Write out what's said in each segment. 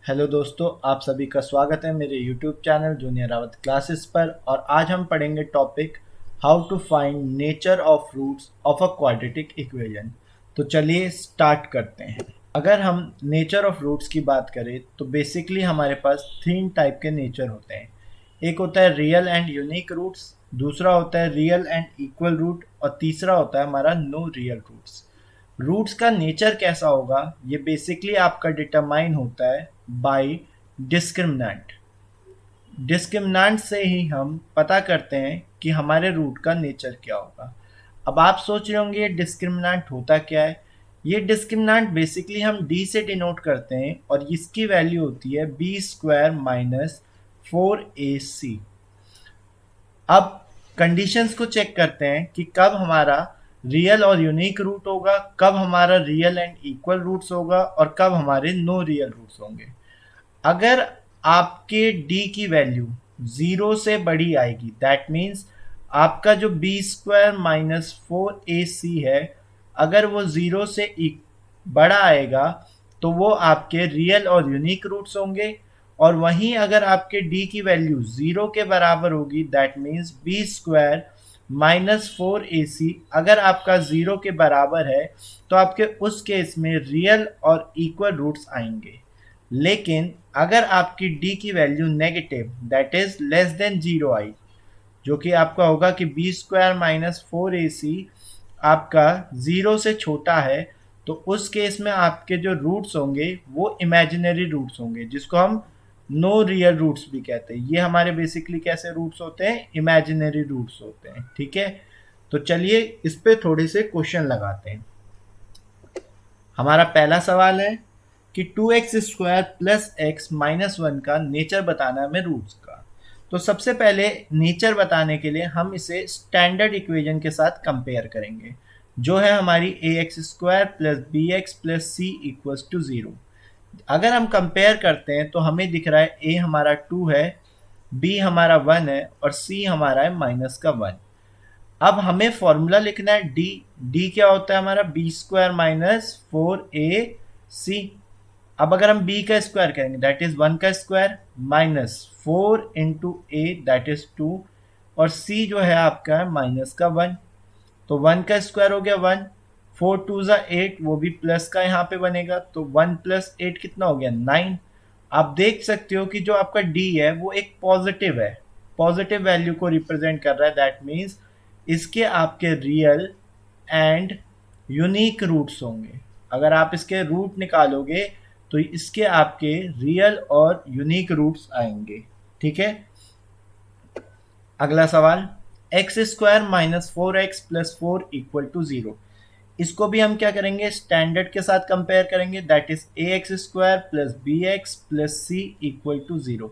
Hello दोस्तों, आप सभी का स्वागत है मेरे YouTube channel junior Rawat classes पर। और आज हम पढ़ेंगे topic how to find nature of roots of a quadratic equation. तो चलिए स्टार्ट करते हैं। अगर हम नेचर ऑफ रूट्स की बात करें तो बेसिकली हमारे पास तीन टाइप के नेचर होते हैं। एक होता है रियल एंड यूनिक रूट्स, दूसरा होता है रियल एंड इक्वल रूट, और तीसरा होता है हमारा नो रियल रूट्स। रूट्स का नेचर कैसा होगा ये बेसिकली आपका डिटरमाइन होता है बाय डिस्क्रिमिनेंट। डिस्क्रिमिनेंट से ही हम पता करते हैं कि हमारे रूट का नेचर क्या होगा। अब आप सोच रहे होंगे ये डिस्क्रिमिनेंट होता क्या है। ये डिस्क्रिमिनेंट बेसिकली हम डी से डिनोट करते हैं और इसकी वैल्यू होती है बी स्क्वायर माइनस 4ac। अब कंडीशंस को चेक करते हैं कि कब हमारा रियल और यूनिक रूट होगा, कब हमारा रियल एंड इक्वल रूट्स होगा और कब हमारे नो रियल रूट्स होंगे। अगर आपके डी की वैल्यू जीरो से बड़ी आएगी, दैट मीन्स आपका जो बी स्क्वायर माइनस 4ac है, अगर वो जीरो से बड़ा आएगा तो वो आपके रियल और यूनिक रूट्स होंगे। और वहीं अगर आपके डी की वैल्यू जीरो के बराबर होगी, that means b square minus 4ac अगर आपका जीरो के बराबर है तो आपके उस केस में रियल और इक्वल रूट्स आएंगे। लेकिन अगर आपकी डी की value negative that is less than zero आई, जो कि आपका होगा कि बी स्क्वायर माइनस 4ac आपका जीरो से छोटा है, तो उस केस में आपके जो रूट्स होंगे वो इमेजिनरी रूट्स होंगे, जिसको हम नो रियल रूट्स भी कहते हैं। ये हमारे बेसिकली कैसे रूट्स होते हैं, इमेजिनरी रूट्स होते हैं। ठीक है, तो चलिए इस पे थोड़े से क्वेश्चन लगाते हैं। हमारा पहला सवाल है कि 2x square plus x minus 1 का नेचर बताना है हमें रूट्स का। तो सबसे पहले नेचर बताने के लिए हम इसे स्टैंडर्ड इक्वेशन के साथ कंपेयर करेंगे, जो है हमारी A x square plus B x plus C equals to zero. अगर हम कंपेयर करते हैं तो हमें दिख रहा है ए हमारा 2 है, बी हमारा 1 है और सी हमारा है माइनस का 1। अब हमें फॉर्मूला लिखना है डी। डी क्या होता है हमारा बी स्क्वायर माइनस 4ac। अब अगर हम b का स्क्वायर करेंगे दैट इज 1 का square minus 4 into A that is 2, और c जो है आपका है माइनस का 1। तो 1 का स्क्वायर हो गया 1, 4 टू ज़ा 8, वो भी प्लस का यहाँ पे बनेगा, तो 1 प्लस 8 कितना हो गया 9। आप देख सकते हो कि जो आपका d है वो एक पॉजिटिव है, पॉजिटिव वैल्यू को रिप्रेजेंट कर रहा है। दैट मीन्स इसके आपके रियल एंड यूनिक रूट्स होंगे। अगर आप इसके रूट निकालोगे तो इसके आपके रियल और यूनिक रूट्स आएंगे। ठीक है, अगला सवाल, x square minus 4x plus 4 equal to 0। इसको भी हम क्या करेंगे, स्टैंडर्ड के साथ कंपेयर करेंगे, that is a x square plus B x plus C equal to 0।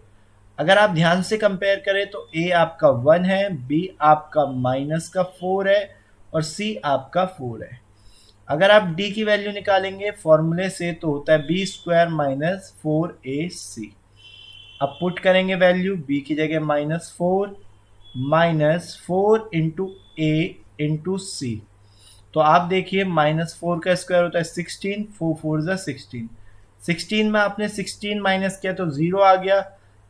अगर आप ध्यान से कंपेयर करें तो ए आपका 1 है, बी आपका माइनस का 4 है और सी आपका 4 है। अगर आप डी की वैल्यू निकालेंगे फॉर्मूले से तो होता है बी स्क्वायर माइनस 4ac। अब पुट करेंगे वैल्यू, बी की जगह माइनस 4 माइनस 4 इंटू ए इंटू सी। तो आप देखिए माइनस 4 का स्क्वायर होता है 16, 4 4 ज़ा 16, 16 में आपने 16 माइनस किया तो 0 आ गया।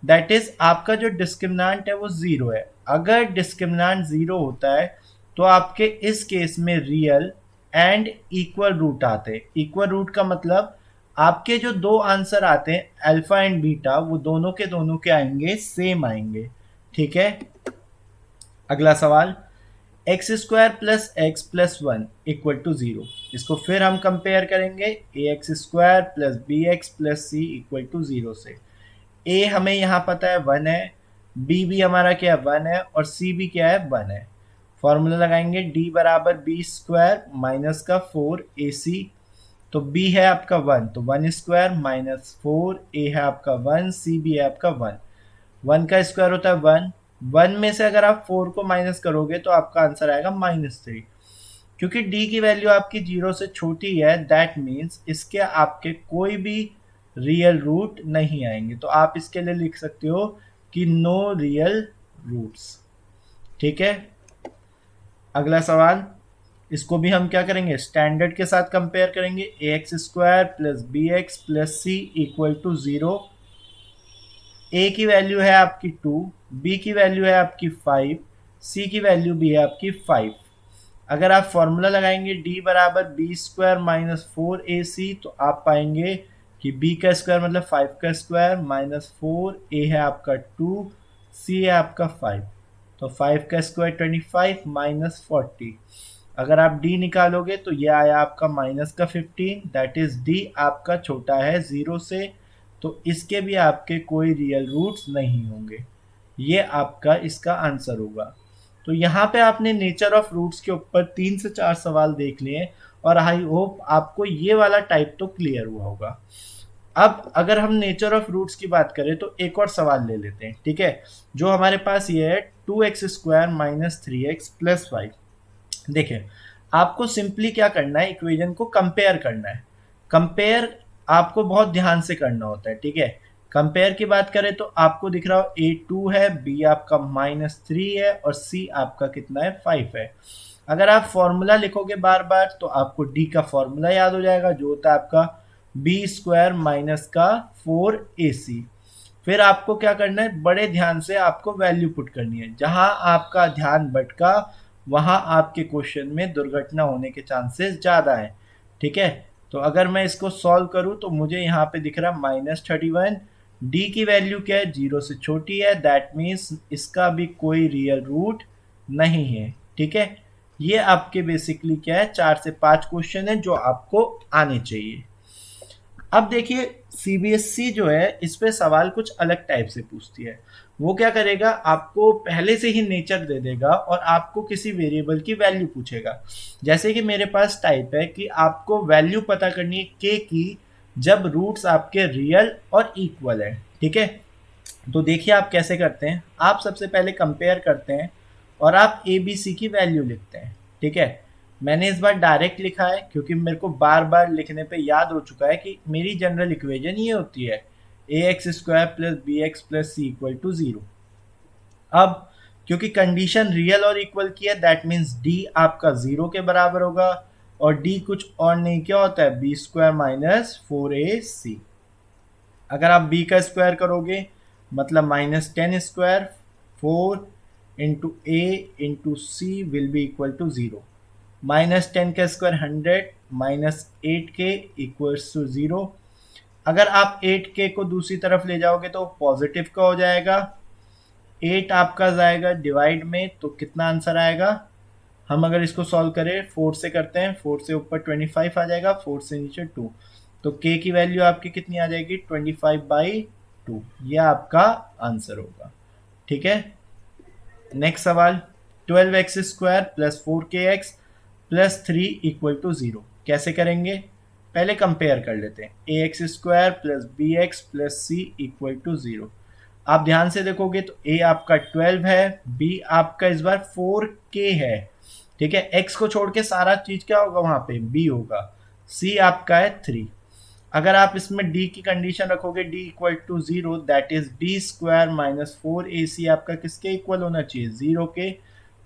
दैट इज आपका जो डिस्क्रिमिनेंट है वो 0 है। अगर डिस्क्रिमिनेंट 0 होता है तो आपके इस केस में रियल एंड इक्वल रूट आते हैं। इक्वल रूट का मतलब आपके जो दो आंसर आते हैं अल्फा एंड बीटा, वो दोनों के दोनों के आएंगे सेम आएंगे। ठीक है, अगला सवाल, x square plus X plus 1 equal to 0। इसको फिर हम कंपेयर करेंगे A x square plus B x plus C equal to 0 से। ए हमें यहाँ पता है 1 है, बी भी हमारा क्या है 1 है और सी भी क्या है 1 है। फॉर्मूला लगाएंगे डी बराबर बी स्क्वायर माइनस का 4ac। तो b है आपका 1 तो 1 स्क्वायर माइनस 4, a है आपका 1, c भी है आपका 1। 1 का स्क्वायर होता है 1, 1 में से अगर आप 4 को माइनस करोगे तो आपका आंसर आएगा -3। क्योंकि d की वैल्यू आपकी 0 से छोटी है, दैट मीन्स इसके आपके कोई भी रियल रूट नहीं आएंगे। तो आप इसके लिए लिख सकते हो कि नो रियल रूट्स। ठीक है, अगला सवाल, इसको भी हम क्या करेंगे, स्टैंडर्ड के साथ कंपेयर करेंगे। A x square plus B x plus C equal to 0। ए की वैल्यू है आपकी 2, बी की वैल्यू है आपकी 5, सी की वैल्यू भी है आपकी 5। अगर आप फॉर्मूला लगाएंगे d बराबर बी स्क्वायर माइनस 4ac, तो आप पाएंगे कि b का स्क्वायर मतलब 5 का स्क्वायर माइनस 4a है आपका 2, c है आपका 5। तो 5 का स्क्वायर 25 माइनस 40। अगर आप d निकालोगे तो ये आया आपका माइनस का 15, दैट इज d आपका छोटा है 0 से, तो इसके भी आपके कोई रियल रूट्स नहीं होंगे। ये आपका इसका आंसर होगा। तो यहाँ पे आपने नेचर ऑफ रूट्स के ऊपर 3 से 4 सवाल देख लिए और आई होप आपको ये वाला टाइप तो क्लियर हुआ होगा। अब अगर हम नेचर ऑफ रूट्स की बात करें तो एक और सवाल ले लेते हैं, ठीक है। जो हमारे पास ये है 2x² माइनस 3x प्लस 5। देखिए, आपको सिंपली क्या करना है, इक्वेशन को कंपेयर करना है। कंपेयर आपको बहुत ध्यान से करना होता है, ठीक है। कंपेयर की बात करें तो आपको दिख रहा हो a2 है, b आपका -3 है और c आपका कितना है, 5 है। अगर आप फॉर्मूला लिखोगे बार बार तो आपको d का फॉर्मूला याद हो जाएगा, जो होता है आपका बी स्क्वायर माइनस का 4ac। फिर आपको क्या करना है, बड़े ध्यान से आपको वैल्यू पुट करनी है। जहां आपका ध्यान भटका वहां आपके क्वेश्चन में दुर्घटना होने के चांसेस ज़्यादा है, ठीक है। तो अगर मैं इसको सॉल्व करूं तो मुझे यहाँ पे दिख रहा है -31। डी की वैल्यू क्या है, 0 से छोटी है, दैट मीन्स इसका भी कोई रियल रूट नहीं है, ठीक है। ये आपके बेसिकली क्या है, 4 से 5 क्वेश्चन है जो आपको आने चाहिए। अब देखिए, सीबीएसई जो है इस पे सवाल कुछ अलग टाइप से पूछती है। वो क्या करेगा, आपको पहले से ही नेचर दे देगा और आपको किसी वेरिएबल की वैल्यू पूछेगा। जैसे कि मेरे पास टाइप है कि आपको वैल्यू पता करनी है के की, जब रूट्स आपके रियल और इक्वल है, ठीक है। तो देखिए आप कैसे करते हैं, आप सबसे पहले कंपेयर करते हैं और आप ए बी सी की वैल्यू लिखते हैं, ठीक है। मैंने इस बार डायरेक्ट लिखा है क्योंकि मेरे को बार बार लिखने पे याद हो चुका है कि मेरी जनरल इक्वेशन ये होती है A x square plus B x plus C equal to 0। अब क्योंकि कंडीशन रियल और इक्वल की है, दैट मीन्स डी आपका 0 के बराबर होगा और डी कुछ और नहीं क्या होता है, बी स्क्वायर माइनस 4ac। अगर आप b का स्क्वायर करोगे मतलब -10², 4 into A into c will be equal to 0। -10 का स्क्वायर 100, -8k इक्वल्स टू 0। अगर आप 8k को दूसरी तरफ ले जाओगे तो पॉजिटिव का हो जाएगा। 8 आपका जाएगा डिवाइड में तो कितना आंसर आएगा, हम अगर इसको सॉल्व करें 4 से करते हैं, 4 से ऊपर 25 आ जाएगा, 4 से नीचे 2, तो k की वैल्यू आपकी कितनी आ जाएगी, 25/2। यह आपका आंसर होगा, ठीक है। नेक्स्ट सवाल, 12x² plus 4kx plus 3 equal to 0 कैसे करेंगे, पहले कंपेयर कर लेते हैं। ax² plus B x plus C equal to 0। आप ध्यान से देखोगे तो a आपका 12 है, b आपका इस बार 4k है, ठीक है। x को छोड़ के सारा चीज क्या होगा, वहां पे b होगा। c आपका है 3। अगर आप इसमें d की कंडीशन रखोगे d equal to 0, that is B square minus 4ac आपका किसके इक्वल होना चाहिए, 0 के।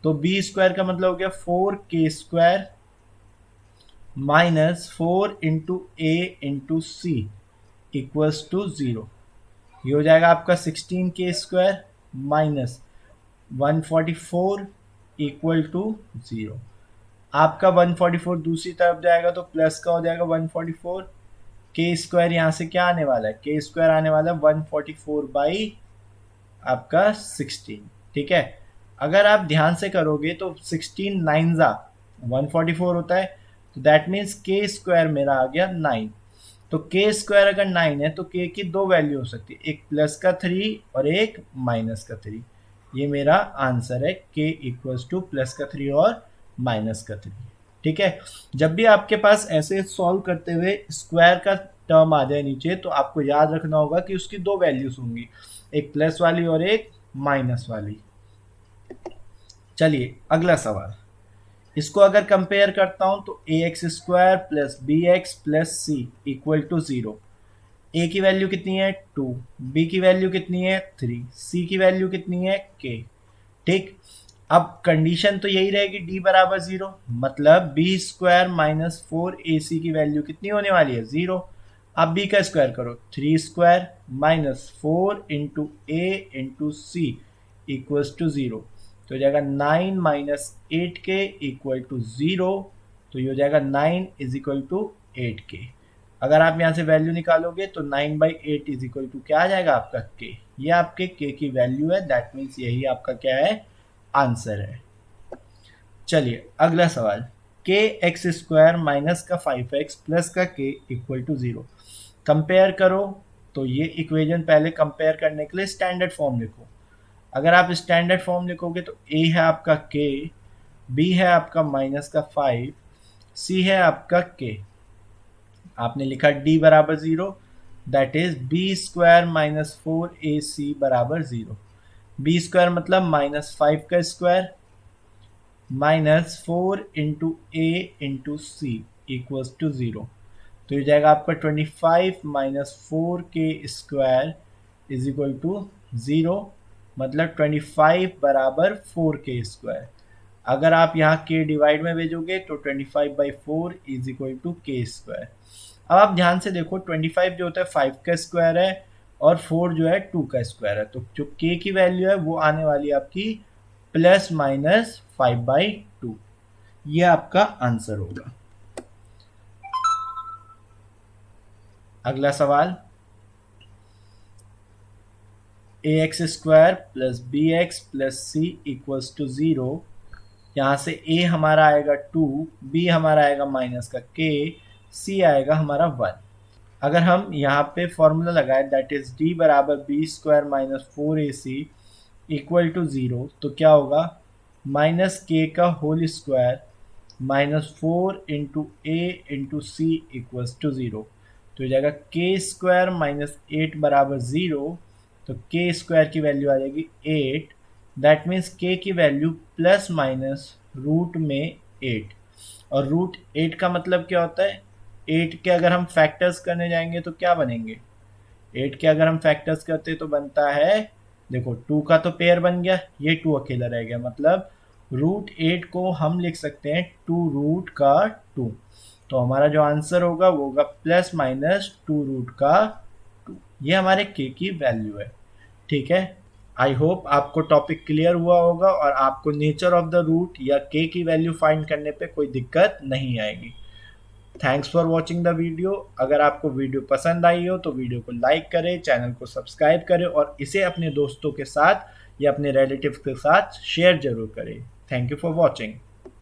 तो बी स्क्वायर का मतलब हो गया 4k² minus 4 into A into C equals to 0। ये हो जाएगा आपका 16k² माइनस 144 इक्वल टू 0। आपका 144 दूसरी तरफ जाएगा तो प्लस का हो जाएगा 144। के स्क्वायर यहाँ से क्या आने वाला है, के स्क्वायर आने वाला है 144 बाई आपका 16, ठीक है। अगर आप ध्यान से करोगे तो 16 9 जा 144 होता है, तो दैट मीन्स के स्क्वायर मेरा आ गया 9। तो के स्क्वायर अगर 9 है तो के की दो वैल्यू हो सकती है, एक प्लस का 3 और एक माइनस का 3। ये मेरा आंसर है, के इक्वल्स टू प्लस का 3 और माइनस का 3, ठीक है। जब भी आपके पास ऐसे सॉल्व करते हुए स्क्वायर का टर्म आ जाए नीचे तो आपको याद रखना होगा कि उसकी दो वैल्यूज होंगी, एक प्लस वाली और एक माइनस वाली। चलिए अगला सवाल, इसको अगर कंपेयर करता हूं तो ax² plus B x plus C equal to 0। ए की वैल्यू कितनी है 2, बी की वैल्यू कितनी है 3, सी की वैल्यू कितनी है k, ठीक। अब कंडीशन तो यही रहेगी डी बराबर जीरो, मतलब बी स्क्वायर माइनस फोर ए सी की वैल्यू कितनी होने वाली है, जीरो। अब बी का स्क्वायर करो, three square minus four into A into C equals to zero. तो हो जाएगा nine minus eight k equal to zero. तो ये हो जाएगा nine is equal to eight k. अगर आप यहाँ से वैल्यू निकालोगे तो nine by eight is equal to क्या आ जाएगा आपका के। ये आपके के की वैल्यू है, दैट मीन्स यही आपका क्या है, आंसर है। चलिए अगला सवाल, के एक्स स्क्वायर माइनस का फाइव एक्स प्लस का के इक्वल टू जीरो, कंपेयर करो। तो ये इक्वेशन पहले कंपेयर करने के लिए स्टैंडर्ड फॉर्म लिखो। अगर आप स्टैंडर्ड फॉर्म लिखोगे तो ए है आपका के, बी है आपका माइनस का फाइव, सी है आपका के। आपने लिखा डी बराबर zero, that is B square minus four A C बराबर जीरो। बी स्क्वायर मतलब माइनस फाइव का square minus four into A into C equals to zero. तो ये जाएगा आपका twenty five minus four K square is equal to zero, मतलब twenty five बराबर four K square. अगर आप यहाँ के डिवाइड में भेजोगे तो twenty five by four is equal to K square. अब आप ध्यान से देखो, ट्वेंटी फाइव जो होता है फाइव का स्क्वायर है और फोर जो है टू का स्क्वायर है, तो जो के की वैल्यू है वो आने वाली है आपकी plus minus five by two. ये आपका आंसर होगा। अगला सवाल, A x square plus B x plus C equals to zero. यहाँ से ए हमारा आएगा टू, बी हमारा आएगा माइनस का के, सी आएगा हमारा वन। अगर हम यहाँ पे फॉर्मूला लगाए दैट इज डी बराबर b square minus four A c equal to zero, तो क्या होगा, माइनस के का whole square minus four into A into C equals to zero. तो हो जाएगा के स्क्वायर माइनस एट बराबर ज़ीरो। तो के स्क्वायर की वैल्यू आ जाएगी एट, दैट मीन्स के की वैल्यू प्लस माइनस रूट में एट। और रूट एट का मतलब क्या होता है, एट के अगर हम फैक्टर्स करने जाएंगे तो क्या बनेंगे, एट के अगर हम फैक्टर्स करते तो बनता है, देखो टू का तो पेयर बन गया, ये टू अकेला रह गया, मतलब रूट एट को हम लिख सकते हैं टू रूट का टू। तो हमारा जो आंसर होगा वो होगा प्लस माइनस टू रूट का टू। ये हमारे के की वैल्यू है। ठीक है, आई होप आपको टॉपिक क्लियर हुआ होगा और आपको नेचर ऑफ द रूट या के की वैल्यू फाइंड करने पे कोई दिक्कत नहीं आएगी। Thanks for watching the video. अगर आपको वीडियो पसंद आई हो तो वीडियो को लाइक करें, चैनल को सब्सक्राइब करें और इसे अपने दोस्तों के साथ या अपने रिलेटिव के साथ शेयर जरूर करें। Thank you for watching.